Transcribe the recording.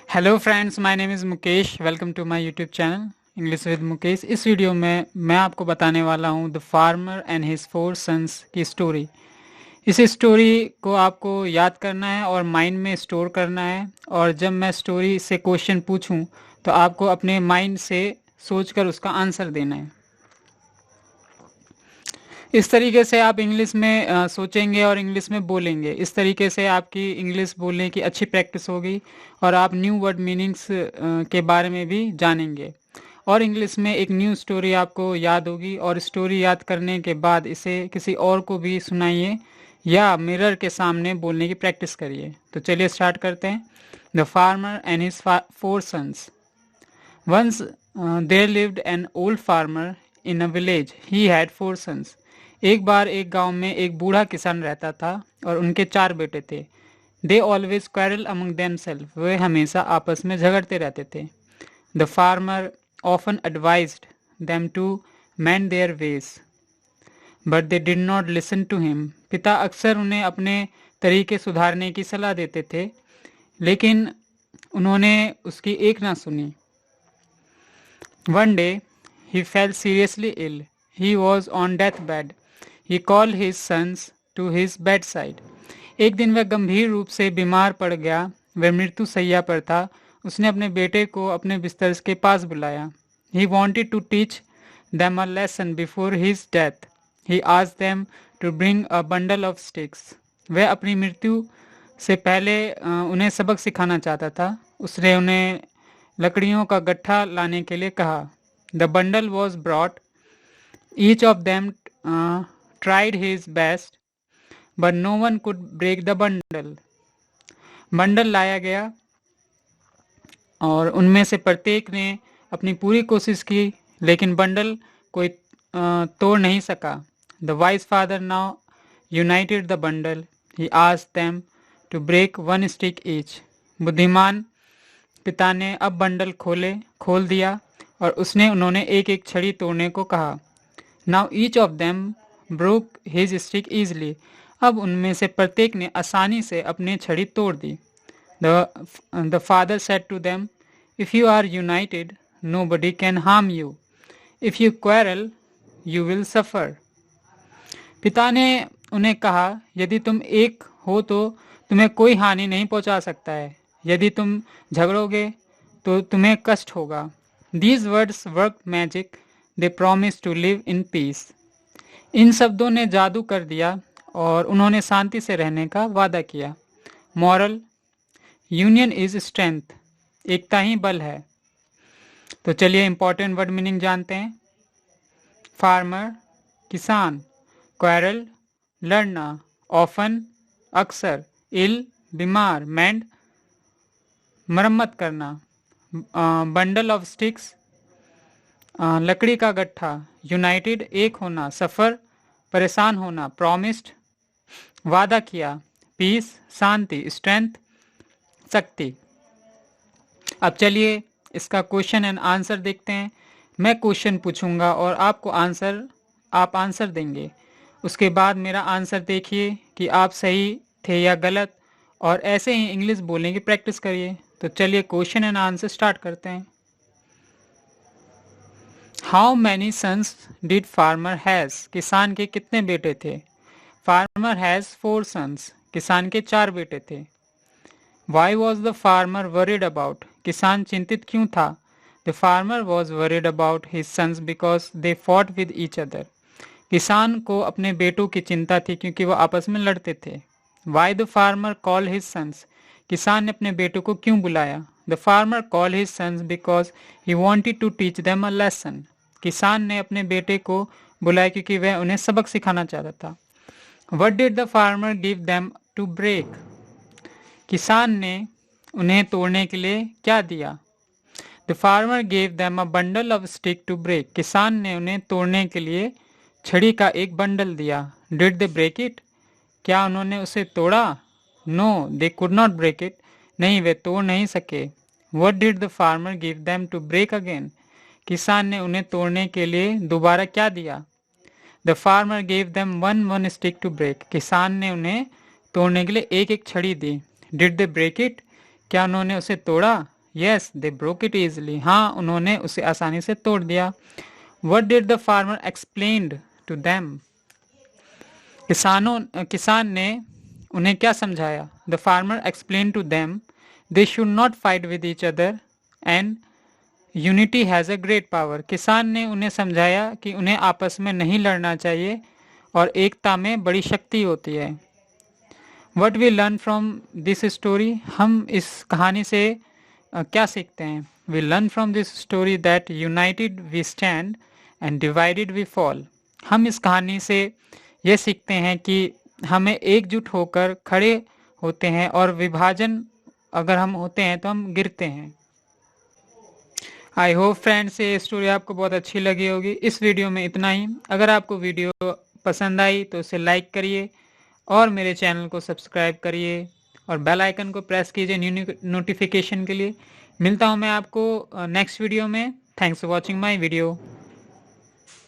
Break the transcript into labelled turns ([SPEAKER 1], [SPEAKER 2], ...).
[SPEAKER 1] Hello friends, my name is Mukesh. Welcome to my YouTube channel English with Mukesh. इस video में मैं आपको बताने वाला हूँ the farmer and his four sons की स्टोरी। इस स्टोरी को आपको याद करना है और माइंड में स्टोर करना है, और जब मैं स्टोरी से क्वेश्चन पूछूं तो आपको अपने माइंड से सोचकर उसका आंसर देना है। इस तरीके से आप इंग्लिश में सोचेंगे और इंग्लिश में बोलेंगे। इस तरीके से आपकी इंग्लिश बोलने की अच्छी प्रैक्टिस होगी और आप न्यू वर्ड मीनिंग्स के बारे में भी जानेंगे। और इंग्लिश में एक न्यू स्टोरी आपको याद होगी, और स्टोरी याद करने के बाद इसे किसी और को भी सुनाइए या मिरर के सामने बोलने की प्रैक्टिस करिए। तो चलिए स्टार्ट करते हैं। The farmer and his four sons. Once there lived an old farmer in a village. He had four sons. एक बार एक गांव में एक बूढ़ा किसान रहता था और उनके 4 बेटे थे। They always quarrel among themselves. वे हमेशा आपस में झगड़ते रहते थे। The farmer often advised them to mend their ways, but they did not listen to him. पिता अक्सर उन्हें अपने तरीके सुधारने की सलाह देते थे, लेकिन उन्होंने उसकी एक ना सुनी। One day, he fell seriously ill. He was on deathbed. He called his sons to his bedside. एक दिन वह गंभीर रूप से बीमार पड़ गया। वह मृत्यु शैया पर था। उसने अपने बेटे को अपने बिस्तर के पास बुलाया। He wanted to teach them a lesson before his death. He asked them to bring a bundle of sticks. वह अपनी मृत्यु से पहले उन्हें सबक सिखाना चाहता था। उसने उन्हें लकड़ियों का गट्ठा लाने के लिए कहा। The bundle was brought. Each of them tried his best, but no one could break the bundle. Bundle लाया गया और उनमें से प्रत्येक ने अपनी पूरी कोशिश की, लेकिन बंडल कोई तोड़ नहीं सका। The wise father now united the bundle. He asked them to break one stick each. बुद्धिमान पिता ने अब बंडल खोल दिया और उन्होंने एक एक छड़ी तोड़ने को कहा। Now each of them broke his stick easily. अब उनमें से प्रत्येक ने आसानी से अपनी छड़ी तोड़ दी। The father said to them, if you are united nobody can harm you. If you quarrel you will suffer. पिता ने उन्हें कहा, यदि तुम एक हो तो तुम्हें कोई हानि नहीं पहुंचा सकता है। यदि तुम झगड़ोगे तो तुम्हें कष्ट होगा। These words worked magic. They promised to live in peace. इन शब्दों ने जादू कर दिया और उन्होंने शांति से रहने का वादा किया। Moral, union is strength. एकता ही बल है। तो चलिए इंपॉर्टेंट वर्ड मीनिंग जानते हैं। फार्मर, किसान। क्वेरल, लड़ना। ऑफन, अक्सर। इल, बीमार। मेंड, मरम्मत करना। बंडल ऑफ स्टिक्स, लकड़ी का गट्ठा। यूनाइटेड, एक होना। सफर, परेशान होना। प्रॉमिस्ड, वादा किया। पीस, शांति। स्ट्रेंथ, शक्ति। अब चलिए इसका क्वेश्चन एंड आंसर देखते हैं। मैं क्वेश्चन पूछूंगा और आप आंसर देंगे। उसके बाद मेरा आंसर देखिए कि आप सही थे या गलत, और ऐसे ही इंग्लिश बोलने की प्रैक्टिस करिए। तो चलिए क्वेश्चन एंड आंसर स्टार्ट करते हैं। How many sons did farmer has. किसान के कितने बेटे थे। Farmer has 4 sons. किसान के 4 बेटे थे। Why was the farmer worried about. किसान चिंतित क्यों था। The farmer was worried about his sons because they fought with each other. किसान को अपने बेटों की चिंता थी क्योंकि वो आपस में लड़ते थे। Why the farmer call his sons. किसान ने अपने बेटों को क्यों बुलाया। The farmer call his sons because he wanted to teach them a lesson. किसान ने अपने बेटे को बुलाया क्योंकि वह उन्हें सबक सिखाना चाहता था। What did the farmer give them to break. किसान ने उन्हें तोड़ने के लिए क्या दिया। The farmer gave them a bundle of stick to break. किसान ने उन्हें तोड़ने के लिए छड़ी का एक बंडल दिया। Did they break it. क्या उन्होंने उसे तोड़ा। No, they could not break it. नहीं, वे तोड़ नहीं सके। What did the farmer give them to break again. किसान ने उन्हें तोड़ने के लिए दोबारा क्या दिया। The farmer gave them one stick to break. किसान ने उन्हें तोड़ने के लिए एक एक छड़ी दी। Did they break it. क्या उन्होंने उसे तोड़ा। Yes they broke it easily, हाँ उन्होंने उसे आसानी से तोड़ दिया। What did the farmer explained to them, किसान ने उन्हें क्या समझाया। The farmer explain to them they should not fight with each other and unity has a great power, किसान ने उन्हें समझाया कि उन्हें आपस में नहीं लड़ना चाहिए और एकता में बड़ी शक्ति होती है। What we learn from this story, हम इस कहानी से क्या सीखते हैं। We learn from this story that united we stand and divided we fall, हम इस कहानी से ये सीखते हैं कि हमें एकजुट होकर खड़े होते हैं और विभाजन अगर हम होते हैं तो हम गिरते हैं। आई होप फ्रेंड्स ये स्टोरी आपको बहुत अच्छी लगी होगी। इस वीडियो में इतना ही। अगर आपको वीडियो पसंद आई तो उसे लाइक करिए और मेरे चैनल को सब्सक्राइब करिए और बेल आइकन को प्रेस कीजिए न्यू नोटिफिकेशन के लिए। मिलता हूँ मैं आपको नेक्स्ट वीडियो में। Thanks for watching my video.